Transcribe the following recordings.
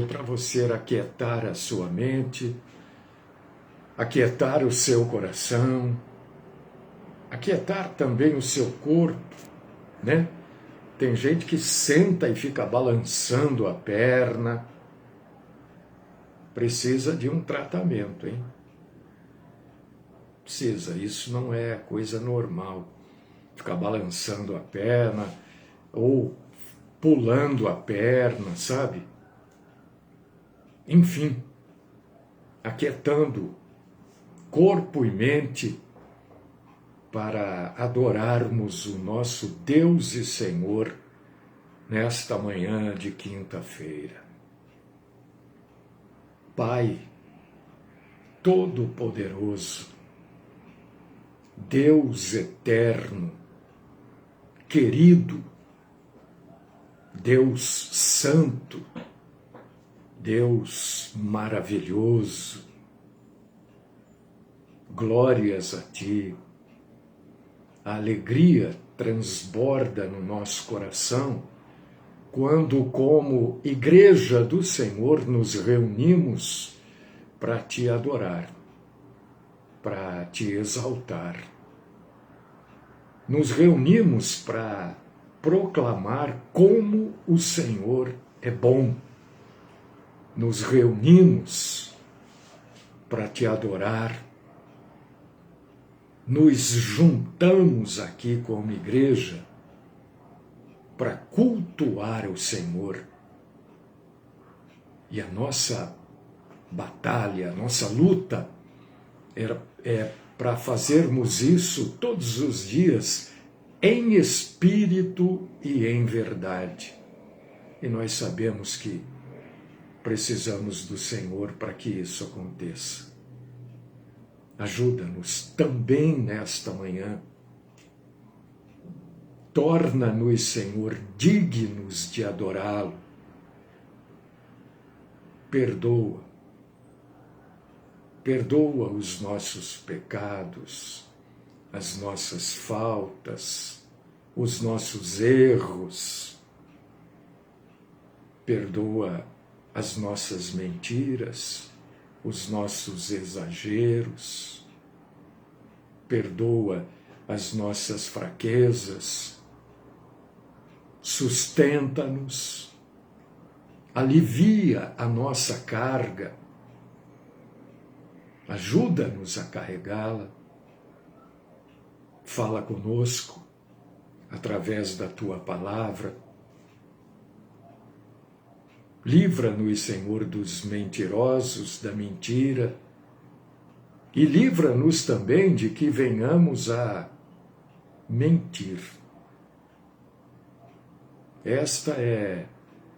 para você aquietar a sua mente, aquietar o seu coração, aquietar também o seu corpo, né? Tem gente que senta e fica balançando a perna. Precisa de um tratamento, hein? Precisa, isso não é coisa normal. Ficar balançando a perna ou pulando a perna, sabe? Enfim, aquietando corpo e mente para adorarmos o nosso Deus e Senhor nesta manhã de quinta-feira. Pai Todo-Poderoso, Deus eterno, querido, Deus santo, Deus maravilhoso, glórias a Ti. A alegria transborda no nosso coração quando, como Igreja do Senhor, nos reunimos para Te adorar, para Te exaltar. Nos reunimos para proclamar como o Senhor é bom. Nos reunimos para Te adorar. Nos juntamos aqui como igreja para cultuar o Senhor. E a nossa batalha, a nossa luta é para fazermos isso todos os dias em espírito e em verdade. E nós sabemos que precisamos do Senhor para que isso aconteça. Ajuda-nos também nesta manhã. Torna-nos, Senhor, dignos de adorá-lo. Perdoa. Perdoa os nossos pecados, as nossas faltas, os nossos erros. Perdoa as nossas mentiras, os nossos exageros, perdoa as nossas fraquezas, sustenta-nos, alivia a nossa carga, ajuda-nos a carregá-la, fala conosco através da Tua palavra. Livra-nos, Senhor, dos mentirosos, da mentira, e livra-nos também de que venhamos a mentir. Esta é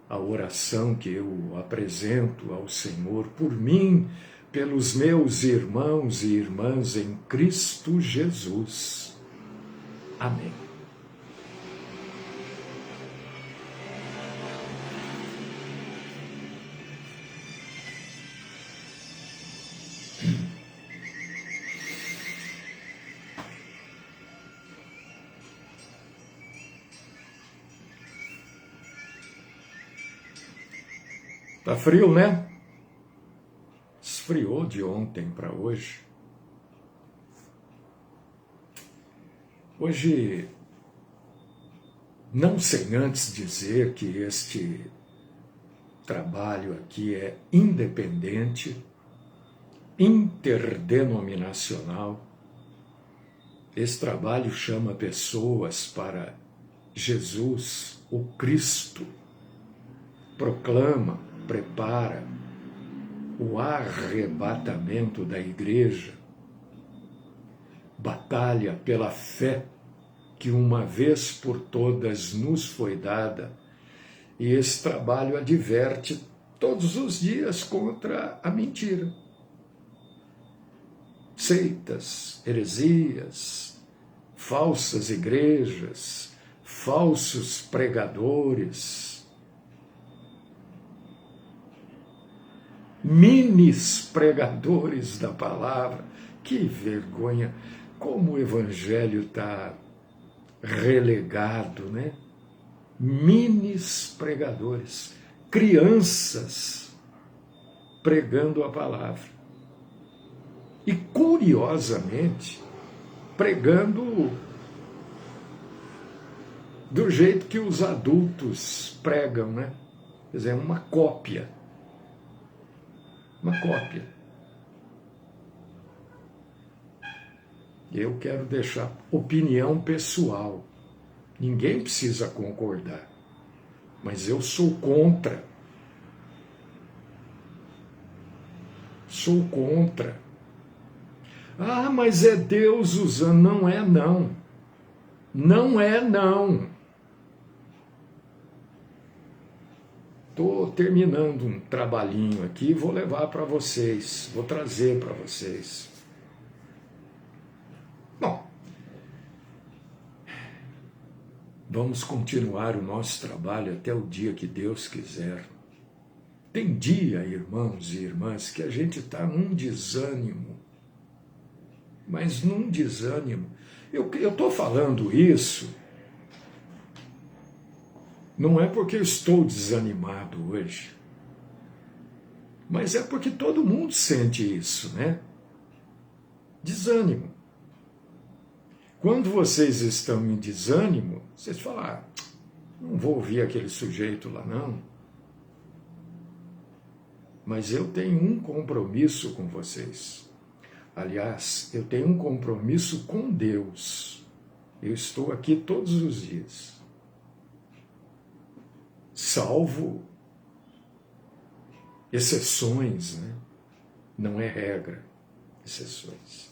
a oração que eu apresento ao Senhor por mim, pelos meus irmãos e irmãs em Cristo Jesus. Amém. Tá frio, né? Esfriou de ontem para hoje. Hoje, não sem antes dizer que este trabalho aqui é independente, interdenominacional. Esse trabalho chama pessoas para Jesus, o Cristo, proclama, prepara o arrebatamento da igreja, batalha pela fé que uma vez por todas nos foi dada, e esse trabalho adverte todos os dias contra a mentira. Seitas, heresias, falsas igrejas, falsos pregadores, minis pregadores da palavra. Que vergonha, como o evangelho está relegado, né? Minis pregadores. crianças pregando a palavra. E, curiosamente, pregando do jeito que os adultos pregam, né? Quer dizer, uma cópia. Uma cópia. Eu quero deixar opinião pessoal. Ninguém precisa concordar. Mas eu sou contra. Sou contra. Ah, mas é Deus usando. Não é, não. Não é, não. Estou terminando um trabalhinho aqui, vou levar para vocês, vou trazer para vocês. Bom, vamos continuar o nosso trabalho até o dia que Deus quiser. Tem dia, irmãos e irmãs, que a gente está num desânimo, mas num desânimo. Eu estou falando isso, não é porque eu estou desanimado hoje, mas é porque todo mundo sente isso, né? Desânimo. Quando vocês estão em desânimo, vocês falam, ah, não vou ouvir aquele sujeito lá não. Mas eu tenho um compromisso com vocês. Aliás, eu tenho um compromisso com Deus. Eu estou aqui todos os dias. Salvo exceções, né? Não é regra, exceções.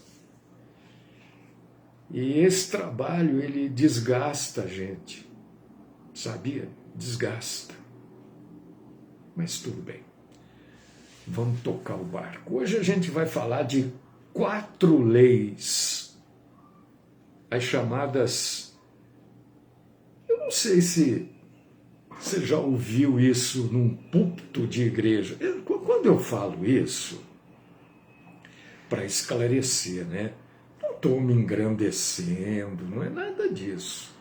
E esse trabalho, ele desgasta a gente, sabia? Desgasta. Mas tudo bem, vamos tocar o barco. Hoje a gente vai falar de 4 leis, as chamadas, eu não sei se você já ouviu isso num púlpito de igreja. Quando eu falo isso, para esclarecer, né? Não estou me engrandecendo, não é nada disso.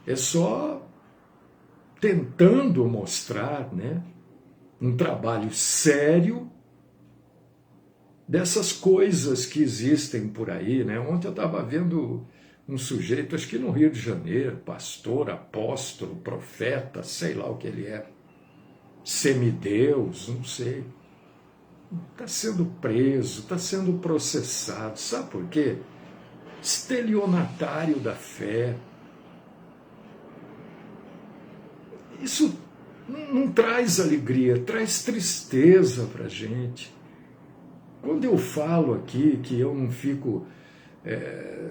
É só tentando mostrar, né, um trabalho sério dessas coisas que existem por aí, né? Ontem eu estava vendo um sujeito, acho que no Rio de Janeiro, pastor, apóstolo, profeta, sei lá o que ele é, semideus, não sei. Está sendo preso, está sendo processado. Sabe por quê? Estelionatário da fé. Isso não traz alegria, traz tristeza para a gente. Quando eu falo aqui que eu não fico,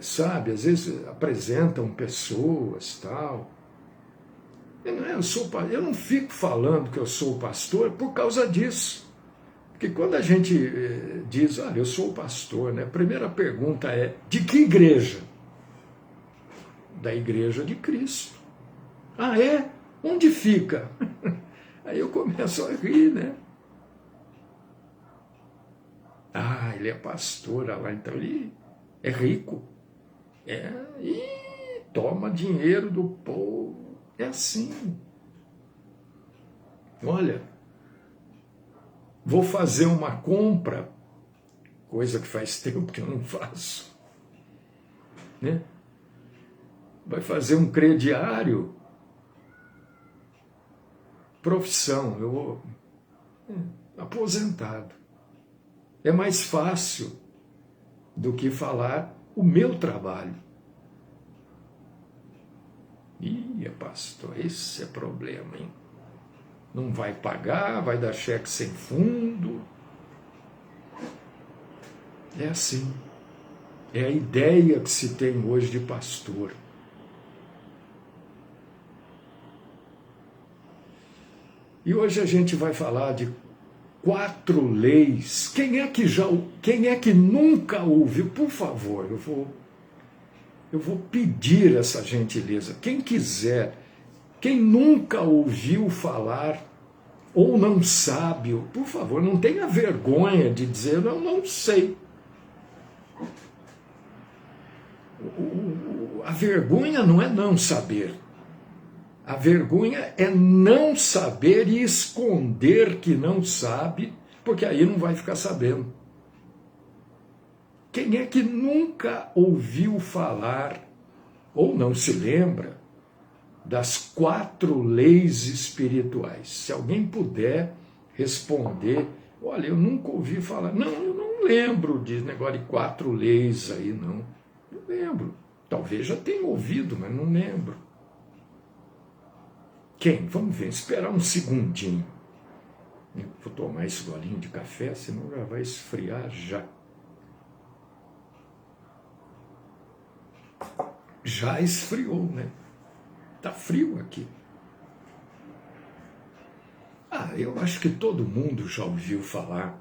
sabe, às vezes apresentam pessoas, tal. Eu não fico falando que eu sou pastor por causa disso. Porque quando a gente diz, olha, eu sou pastor, né? A primeira pergunta é, de que igreja? Da Igreja de Cristo. Ah, é? Onde fica? Aí eu começo a rir, né? Ah, ele é pastor, lá, então ele é rico. E toma dinheiro do povo. É assim. Olha, vou fazer uma compra, coisa que faz tempo que eu não faço, né? Vai fazer um crediário, profissão, eu vou aposentado. É mais fácil do que falar o meu trabalho. Ih, pastor, esse é problema, hein? Não vai pagar, vai dar cheque sem fundo. É assim. É a ideia que se tem hoje de pastor. E hoje a gente vai falar de 4 leis. Quem é que nunca ouviu? Por favor, eu vou pedir essa gentileza. Quem quiser, quem nunca ouviu falar ou não sabe, por favor, não tenha vergonha de dizer, eu não sei. A vergonha não é não saber. A vergonha é não saber e esconder que não sabe, porque aí não vai ficar sabendo. Quem é que nunca ouviu falar, ou não se lembra, das 4 leis espirituais? Se alguém puder responder, olha, eu nunca ouvi falar. Não, eu não lembro de negócio de 4 leis aí, não. Não lembro. Talvez já tenha ouvido, mas não lembro. Quem? Vamos ver, esperar um segundinho. Vou tomar esse golinho de café, senão já vai esfriar já. Já esfriou, né? Tá frio aqui. Eu acho que todo mundo já ouviu falar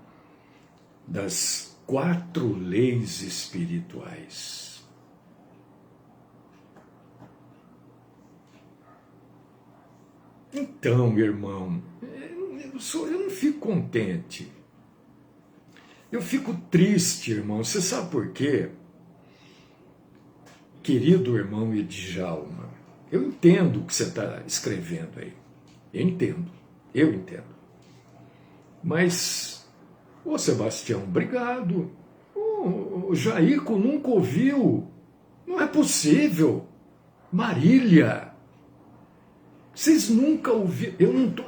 das 4 leis espirituais. Então, irmão, eu não fico contente. Eu fico triste, irmão. Você sabe por quê? Querido irmão Edjalma, eu entendo o que você está escrevendo aí. Eu entendo. Mas, ô Sebastião, obrigado. O Jaico nunca ouviu. Não é possível. Marília, vocês nunca ouviram.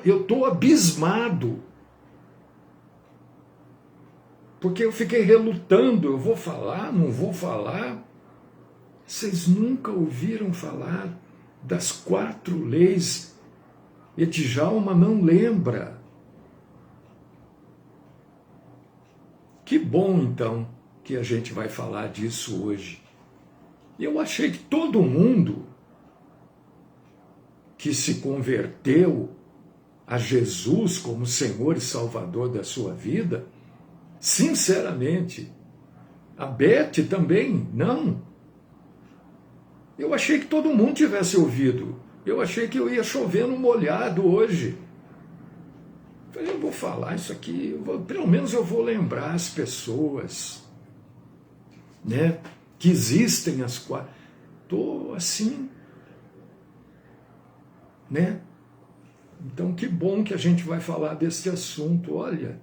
Eu estou abismado. Porque eu fiquei relutando, eu vou falar, não vou falar. Vocês nunca ouviram falar das 4 leis? E Djalma não lembra. Que bom, então, que a gente vai falar disso hoje. Eu achei que todo mundo que se converteu a Jesus como Senhor e Salvador da sua vida, sinceramente, a Beth também, não. Eu achei que todo mundo tivesse ouvido. Eu achei que eu ia chover no molhado hoje. Falei, eu vou falar isso aqui, pelo menos eu vou lembrar as pessoas, né, que existem as 4. Estou assim, né? Então que bom que a gente vai falar desse assunto, olha.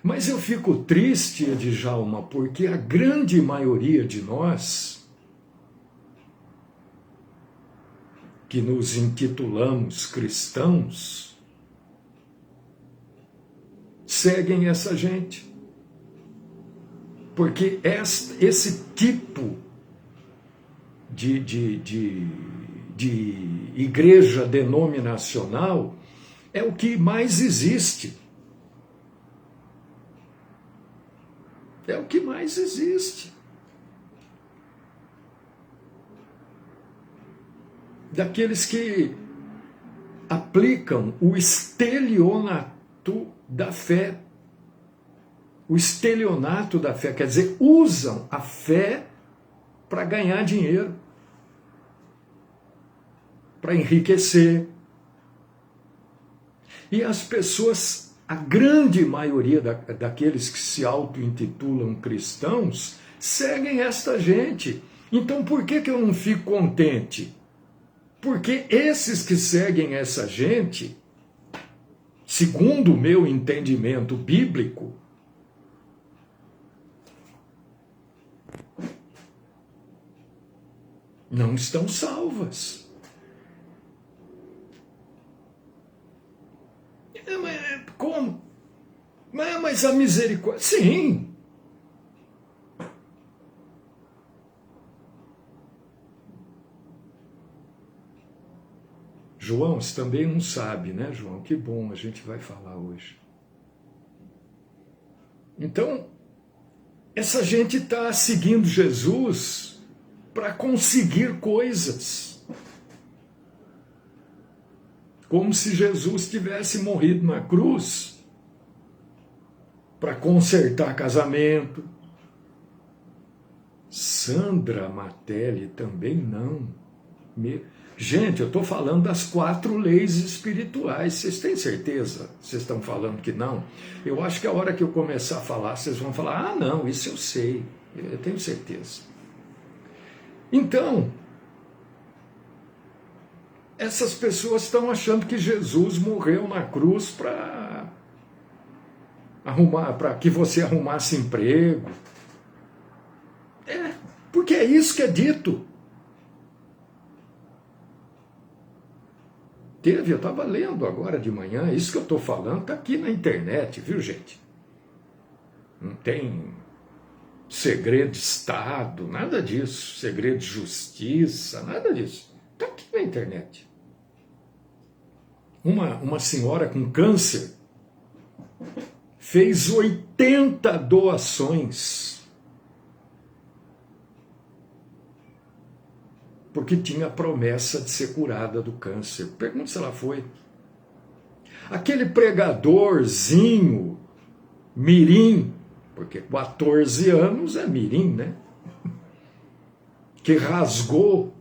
Mas eu fico triste, Djalma, porque a grande maioria de nós que nos intitulamos cristãos seguem essa gente. Porque esse tipo de igreja denominacional é o que mais existe. É o que mais existe. Daqueles que aplicam o estelionato da fé. O estelionato da fé, quer dizer, usam a fé para ganhar dinheiro, para enriquecer. E as pessoas, a grande maioria daqueles que se auto-intitulam cristãos, seguem esta gente. Então por que eu não fico contente? Porque esses que seguem essa gente, segundo o meu entendimento bíblico, não estão salvas. Como? Mas a misericórdia... Sim. João, você também não sabe, né, João? Que bom, a gente vai falar hoje. Então, essa gente está seguindo Jesus para conseguir coisas. Como se Jesus tivesse morrido na cruz para consertar casamento. Sandra Matelli também não. Gente, eu estou falando das 4 leis espirituais. Vocês têm certeza? Vocês estão falando que não? Eu acho que a hora que eu começar a falar, vocês vão falar, ah, não, isso eu sei. Eu tenho certeza. Então, essas pessoas estão achando que Jesus morreu na cruz para que você arrumasse emprego. Porque é isso que é dito. Eu estava lendo agora de manhã, isso que eu estou falando está aqui na internet, viu, gente? Não tem segredo de Estado, nada disso, segredo de justiça, nada disso. Está aqui na internet. Uma senhora com câncer fez 80 doações porque tinha a promessa de ser curada do câncer. Pergunta se ela foi. Aquele pregadorzinho, mirim, porque 14 anos é mirim, né? Que rasgou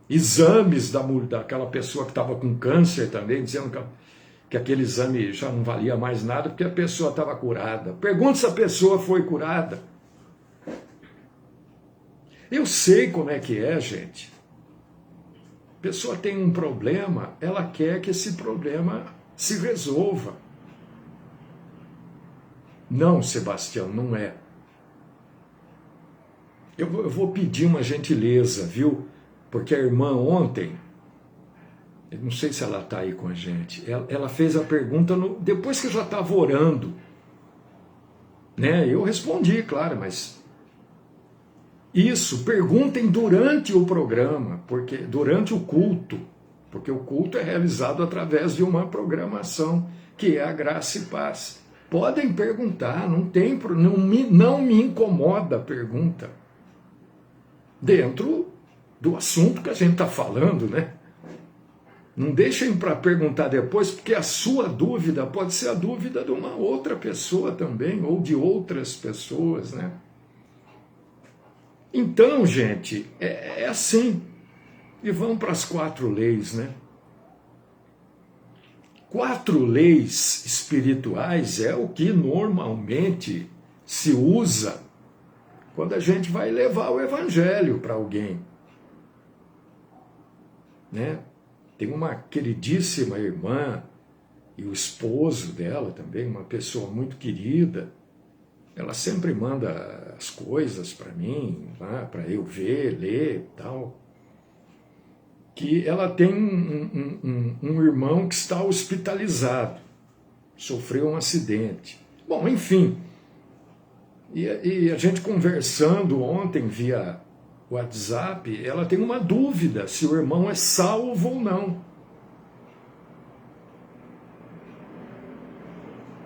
exames daquela pessoa que estava com câncer também, dizendo que aquele exame já não valia mais nada porque a pessoa estava curada. Pergunta se a pessoa foi curada. Eu sei como é que é, gente. A pessoa tem um problema, ela quer que esse problema se resolva. Não, Sebastião, não é. Eu vou pedir uma gentileza, viu? Porque a irmã ontem, eu não sei se ela está aí com a gente, ela fez a pergunta depois que eu já estava orando. Né? Eu respondi, claro, mas... Isso, perguntem durante o programa, durante o culto, porque o culto é realizado através de uma programação, que é a Graça e Paz. Podem perguntar, não me incomoda a pergunta. Dentro do assunto que a gente está falando, né? Não deixem para perguntar depois, porque a sua dúvida pode ser a dúvida de uma outra pessoa também, ou de outras pessoas, né? Então, gente, é assim. E vamos para as 4 leis, né? 4 leis espirituais é o que normalmente se usa quando a gente vai levar o evangelho para alguém. Né? Tem uma queridíssima irmã e o esposo dela também, uma pessoa muito querida. Ela sempre manda as coisas para mim, para eu ver, ler e tal. Que ela tem um irmão que está hospitalizado, sofreu um acidente. Bom, enfim, e a gente conversando ontem via WhatsApp, ela tem uma dúvida se o irmão é salvo ou não.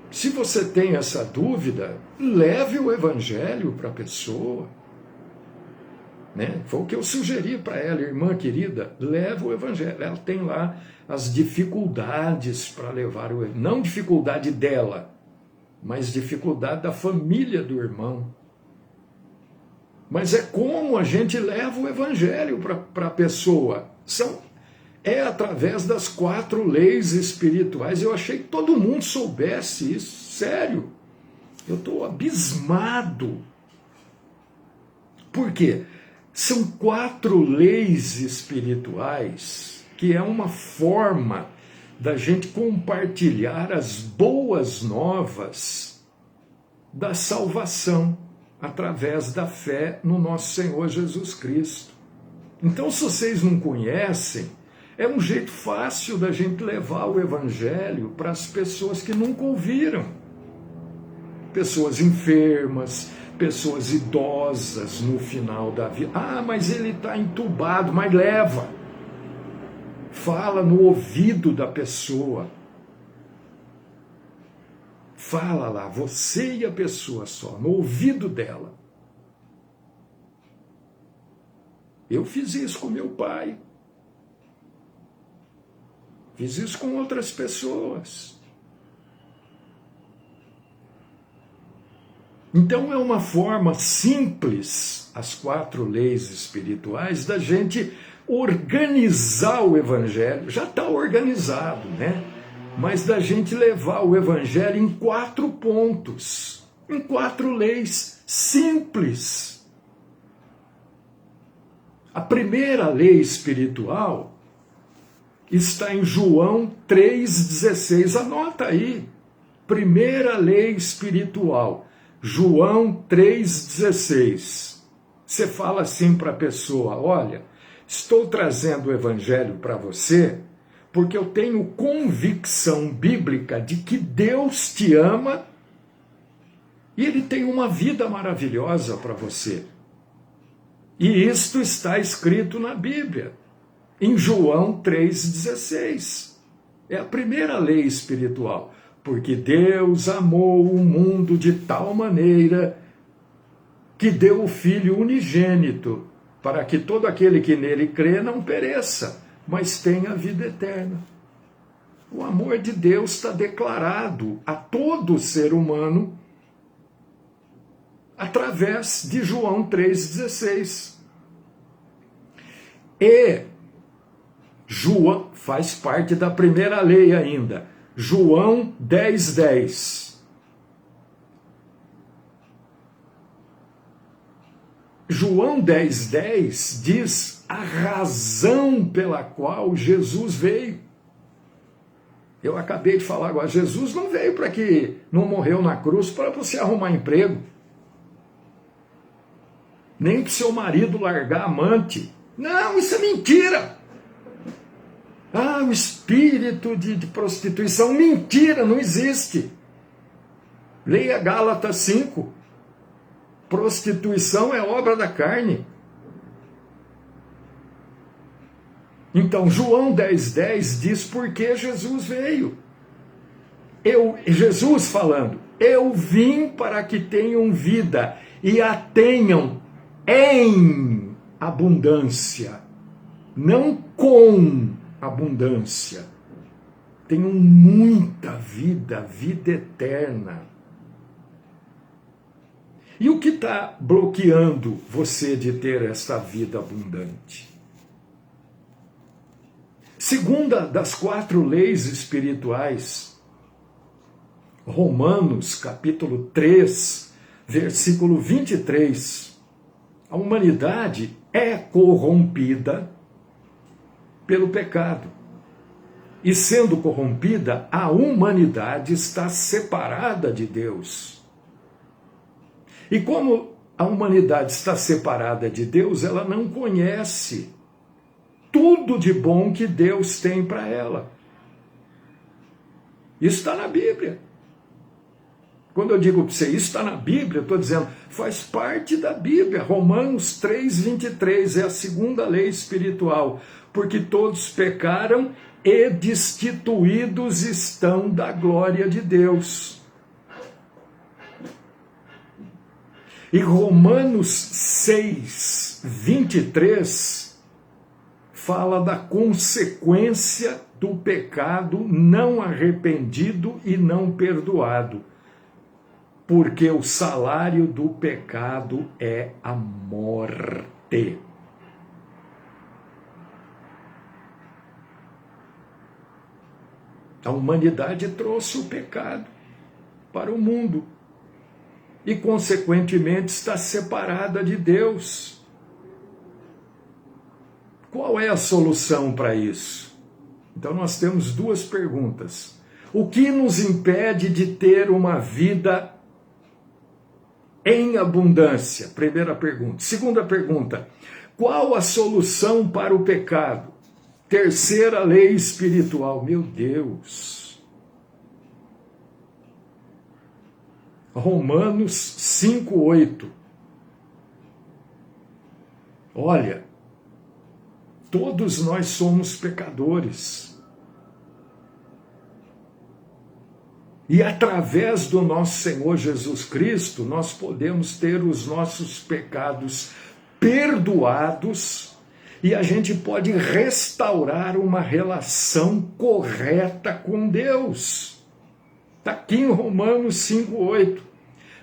Se você tem essa dúvida, leve o evangelho para a pessoa. Né? Foi o que eu sugeri para ela, irmã querida, leva o evangelho. Ela tem lá as dificuldades para levar o evangelho. Não dificuldade dela, mas dificuldade da família do irmão. Mas é como a gente leva o evangelho para a pessoa. É através das 4 leis espirituais. Eu achei que todo mundo soubesse isso. Sério. Eu estou abismado. Por quê? São 4 leis espirituais que é uma forma da gente compartilhar as boas novas da salvação através da fé no nosso Senhor Jesus Cristo. Então, se vocês não conhecem, é um jeito fácil da gente levar o evangelho para as pessoas que nunca ouviram. Pessoas enfermas, pessoas idosas no final da vida. Ah, mas ele está entubado, mas leva. Fala no ouvido da pessoa. Fala lá, você e a pessoa só, no ouvido dela. Eu fiz isso com meu pai. Fiz isso com outras pessoas. Então é uma forma simples, as 4 leis espirituais, da gente organizar o evangelho. Já está organizado, né? Mas da gente levar o evangelho em 4 pontos, em 4 leis simples. A primeira lei espiritual está em João 3,16. Anota aí. Primeira lei espiritual. João 3,16. Você fala assim para a pessoa: olha, estou trazendo o evangelho para você porque eu tenho convicção bíblica de que Deus te ama e Ele tem uma vida maravilhosa para você. E isto está escrito na Bíblia, em João 3,16. É a primeira lei espiritual. Porque Deus amou o mundo de tal maneira que deu o Filho unigênito, para que todo aquele que nele crê não pereça, mas tenha vida eterna. O amor de Deus está declarado a todo ser humano através de João 3,16. E João faz parte da primeira lei ainda. João 10,10. João 10,10 diz a razão pela qual Jesus veio. Eu acabei de falar agora, Jesus não veio para que, não morreu na cruz para você arrumar emprego. Nem para o seu marido largar a amante. Não, isso é mentira. Ah, o espírito de prostituição, mentira, não existe. Leia Gálatas 5. Prostituição é obra da carne. Então, João 10,10 diz por que Jesus veio. Jesus falando, eu vim para que tenham vida e a tenham em abundância, não com abundância. Tenham muita vida, vida eterna. E o que está bloqueando você de ter esta vida abundante? Segunda das 4 leis espirituais, Romanos capítulo 3, versículo 23. A humanidade é corrompida pelo pecado. E sendo corrompida, a humanidade está separada de Deus. E como a humanidade está separada de Deus, ela não conhece tudo de bom que Deus tem para ela. Isso está na Bíblia. Quando eu digo para você, isso está na Bíblia, eu estou dizendo, faz parte da Bíblia. Romanos 3,23 é a segunda lei espiritual. Porque todos pecaram e destituídos estão da glória de Deus. E Romanos 6,23 fala da consequência do pecado não arrependido e não perdoado. Porque o salário do pecado é a morte. A humanidade trouxe o pecado para o mundo e, consequentemente, está separada de Deus. Qual é a solução para isso? Então, nós temos 2 perguntas. O que nos impede de ter uma vida em abundância? Primeira pergunta. Segunda pergunta. Qual a solução para o pecado? Terceira lei espiritual. Meu Deus. Romanos 5,8. Olha, todos nós somos pecadores. E através do nosso Senhor Jesus Cristo, nós podemos ter os nossos pecados perdoados e a gente pode restaurar uma relação correta com Deus. Está aqui em Romanos 5,8.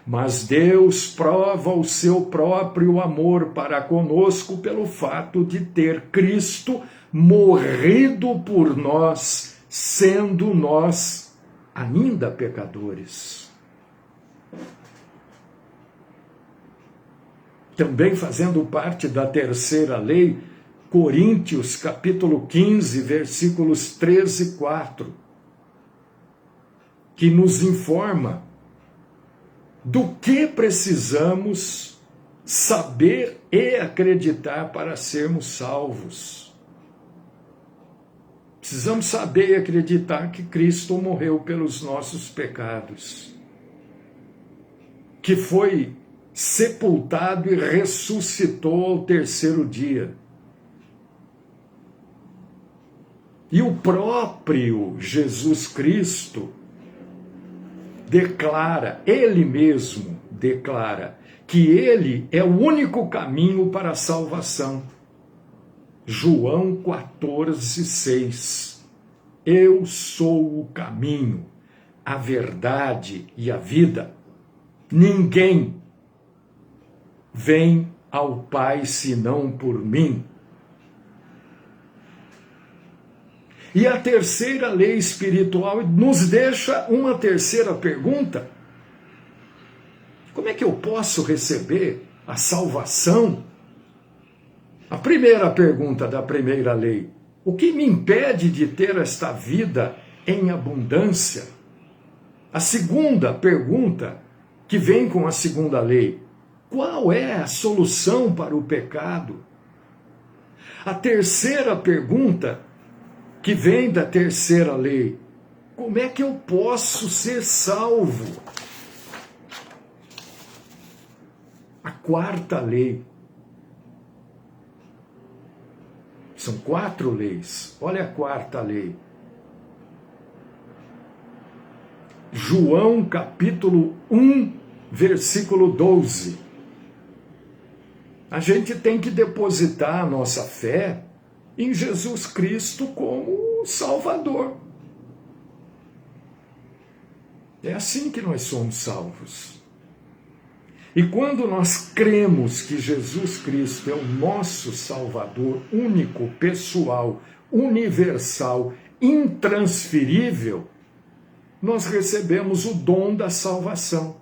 Mas Deus prova o seu próprio amor para conosco pelo fato de ter Cristo morrido por nós, sendo nós ainda pecadores. também fazendo parte da terceira lei, Coríntios capítulo 15, versículos 13 e 4, que nos informa do que precisamos saber e acreditar para sermos salvos. Precisamos saber e acreditar que Cristo morreu pelos nossos pecados, que foi sepultado e ressuscitou ao terceiro dia. E o próprio Jesus Cristo declara, ele mesmo declara, que ele é o único caminho para a salvação. João 14:6. Eu sou o caminho, a verdade e a vida. Ninguém vem ao Pai senão por mim. E a terceira lei espiritual nos deixa uma terceira pergunta. Como é que eu posso receber a salvação? A primeira pergunta da primeira lei: o que me impede de ter esta vida em abundância? A segunda pergunta, que vem com a segunda lei: qual é a solução para o pecado? A terceira pergunta, que vem da terceira lei: como é que eu posso ser salvo? A quarta lei. São 4 leis. Olha a quarta lei. João capítulo 1, versículo 12. A gente tem que depositar a nossa fé em Jesus Cristo como Salvador. É assim que nós somos salvos. E quando nós cremos que Jesus Cristo é o nosso Salvador único, pessoal, universal, intransferível, nós recebemos o dom da salvação.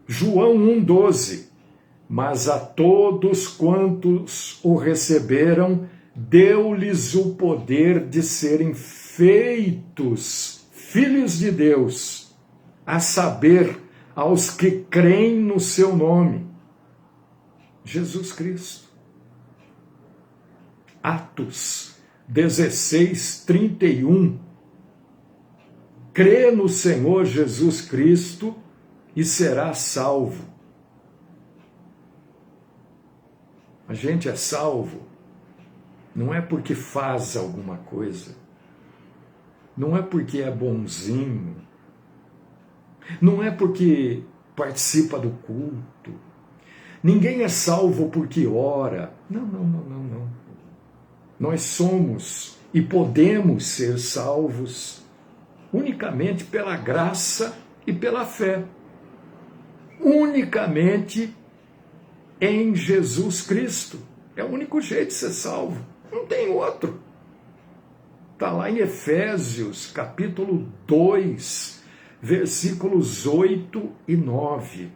João 1,12. Mas a todos quantos o receberam, deu-lhes o poder de serem feitos filhos de Deus, a saber, aos que creem no seu nome, Jesus Cristo. Atos 16:31. Crê no Senhor Jesus Cristo e será salvo. A gente é salvo não é porque faz alguma coisa, não é porque é bonzinho, não é porque participa do culto, ninguém é salvo porque ora. Não. Nós somos e podemos ser salvos unicamente pela graça e pela fé. Unicamente em Jesus Cristo. É o único jeito de ser salvo. Não tem outro. Está lá em Efésios, capítulo 2, versículos 8 e 9.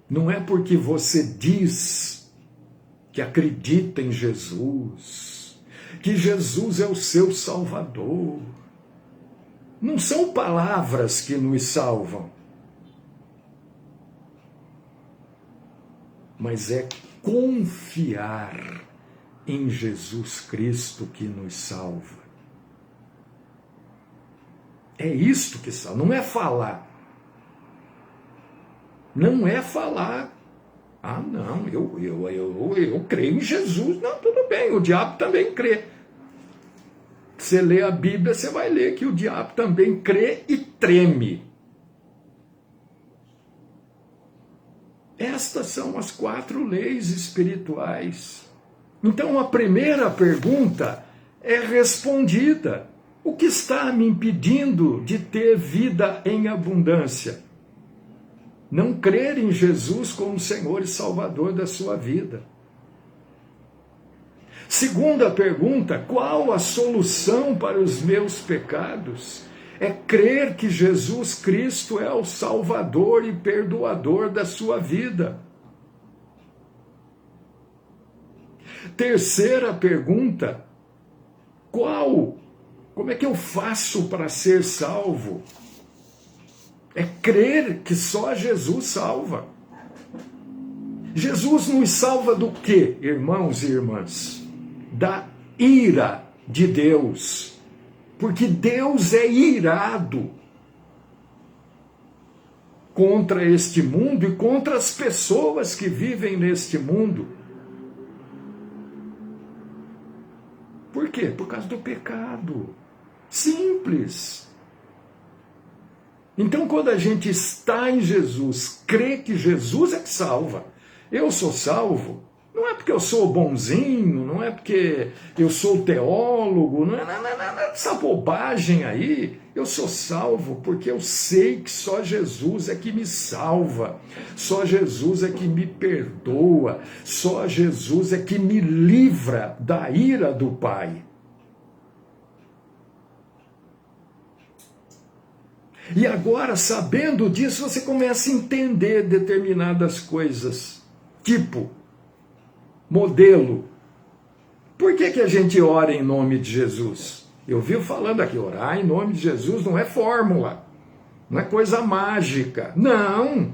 Não é porque você diz que acredita em Jesus, que Jesus é o seu Salvador. Não são palavras que nos salvam, mas é confiar em Jesus Cristo que nos salva. É isto que salva, não é falar. Não é falar. Ah, não, eu creio em Jesus. Não, tudo bem, o diabo também crê. Você lê a Bíblia, você vai ler que o diabo também crê e treme. Estas são as 4 leis espirituais. Então a primeira pergunta é respondida. O que está me impedindo de ter vida em abundância? Não crer em Jesus como Senhor e Salvador da sua vida. Segunda pergunta: qual a solução para os meus pecados? É crer que Jesus Cristo é o Salvador e perdoador da sua vida. Terceira pergunta: qual? Como é que eu faço para ser salvo? É crer que só Jesus salva. Jesus nos salva do quê, irmãos e irmãs? Da ira de Deus. Porque Deus é irado contra este mundo e contra as pessoas que vivem neste mundo. Por quê? Por causa do pecado. Simples. Então, quando a gente está em Jesus, crê que Jesus é que salva. Eu sou salvo. Não é porque eu sou bonzinho, não é porque eu sou teólogo, não é essa bobagem aí. Eu sou salvo porque eu sei que só Jesus é que me salva, só Jesus é que me perdoa, só Jesus é que me livra da ira do Pai. E agora, sabendo disso, você começa a entender determinadas coisas. Tipo, modelo. Por que a gente ora em nome de Jesus? Eu vivo falando aqui, orar em nome de Jesus não é fórmula, não é coisa mágica. Não!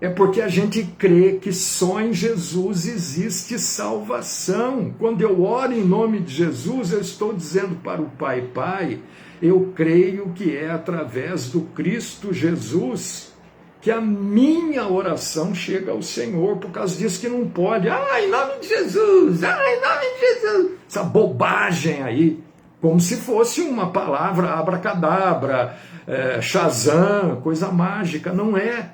É porque a gente crê que só em Jesus existe salvação. Quando eu oro em nome de Jesus, eu estou dizendo para o Pai: Pai, eu creio que é através do Cristo Jesus que a minha oração chega ao Senhor. Por causa disso que não pode. Em nome de Jesus! Em nome de Jesus! Essa bobagem aí, como se fosse uma palavra abracadabra, Shazam, coisa mágica. Não é.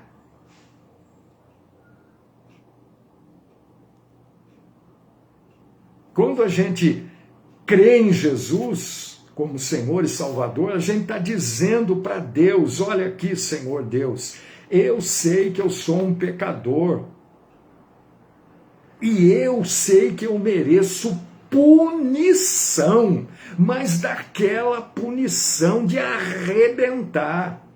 Quando a gente crê em Jesus como Senhor e Salvador, a gente está dizendo para Deus: olha aqui, Senhor Deus, eu sei que eu sou um pecador e eu sei que eu mereço punição, mas daquela punição de arrebentar.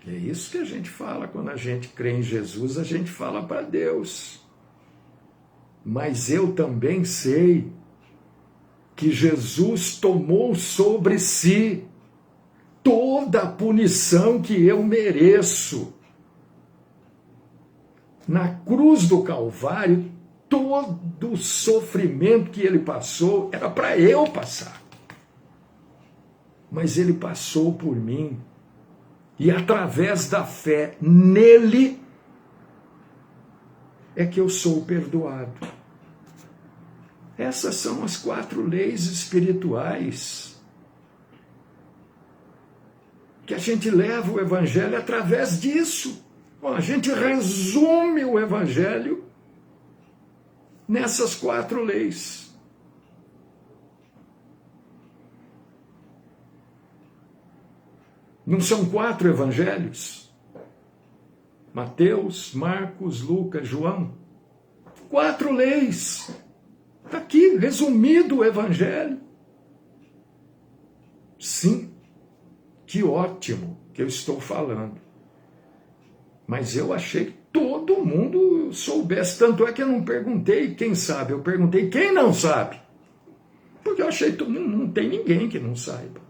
É isso que a gente fala quando a gente crê em Jesus, a gente fala para Deus. Mas eu também sei que Jesus tomou sobre si toda a punição que eu mereço. Na cruz do Calvário, todo o sofrimento que ele passou era para eu passar. Mas ele passou por mim. E através da fé nele é que eu sou perdoado. Essas são as 4 leis espirituais que a gente leva o Evangelho através disso. A gente resume o Evangelho nessas 4 leis. Não são 4 evangelhos? Mateus, Marcos, Lucas, João. 4 leis. Está aqui, resumido o evangelho. Sim, que ótimo que eu estou falando. Mas eu achei que todo mundo soubesse. Tanto é que eu não perguntei quem sabe, eu perguntei quem não sabe. Porque eu achei que não tem ninguém que não saiba.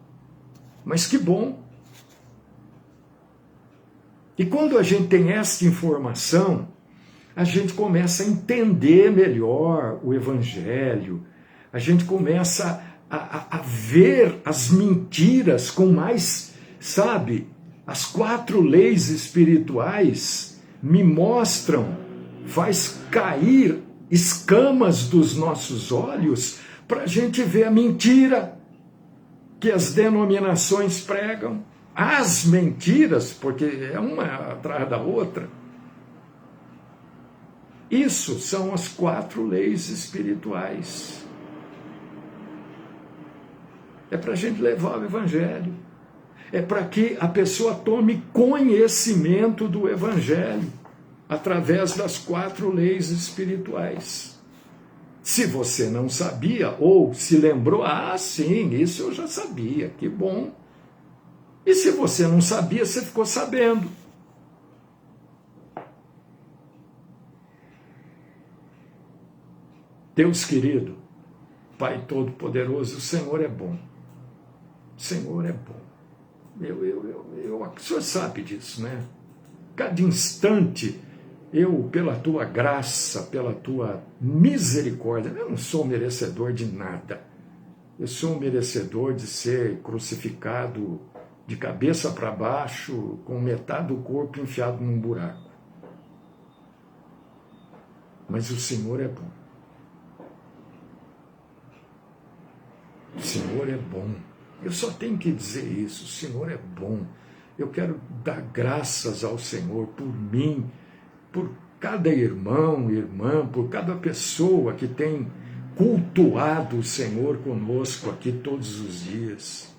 Mas que bom. E quando a gente tem essa informação, a gente começa a entender melhor o Evangelho, a gente começa a ver as mentiras com mais, sabe, as 4 leis espirituais me mostram, faz cair escamas dos nossos olhos para a gente ver a mentira que as denominações pregam. As mentiras, porque é uma atrás da outra. Isso são as 4 leis espirituais. É para a gente levar o Evangelho. É para que a pessoa tome conhecimento do Evangelho através das 4 leis espirituais. Se você não sabia, ou se lembrou, ah, sim, isso eu já sabia, que bom. E se você não sabia, você ficou sabendo. Deus querido, Pai Todo-Poderoso, o Senhor é bom. O Senhor é bom. O Senhor sabe disso, né? Cada instante, eu, pela tua graça, pela tua misericórdia, eu não sou merecedor de nada. Eu sou merecedor de ser crucificado de cabeça para baixo, com metade do corpo enfiado num buraco. Mas o Senhor é bom. O Senhor é bom. Eu só tenho que dizer isso, o Senhor é bom. Eu quero dar graças ao Senhor por mim, por cada irmão, irmã, por cada pessoa que tem cultuado o Senhor conosco aqui todos os dias.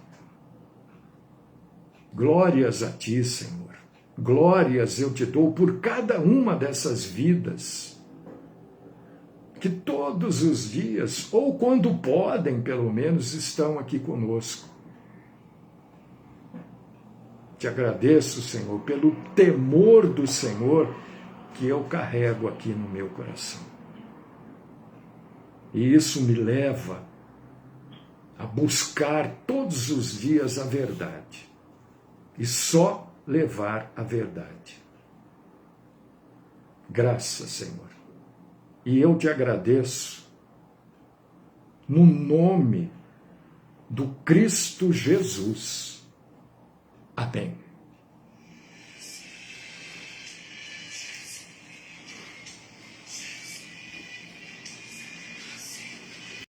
Glórias a ti, Senhor. Glórias eu te dou por cada uma dessas vidas, que todos os dias, ou quando podem, pelo menos, estão aqui conosco. Te agradeço, Senhor, pelo temor do Senhor que eu carrego aqui no meu coração. E isso me leva a buscar todos os dias a verdade. E só levar a verdade. Graças, Senhor. E eu te agradeço no nome do Cristo Jesus. Amém.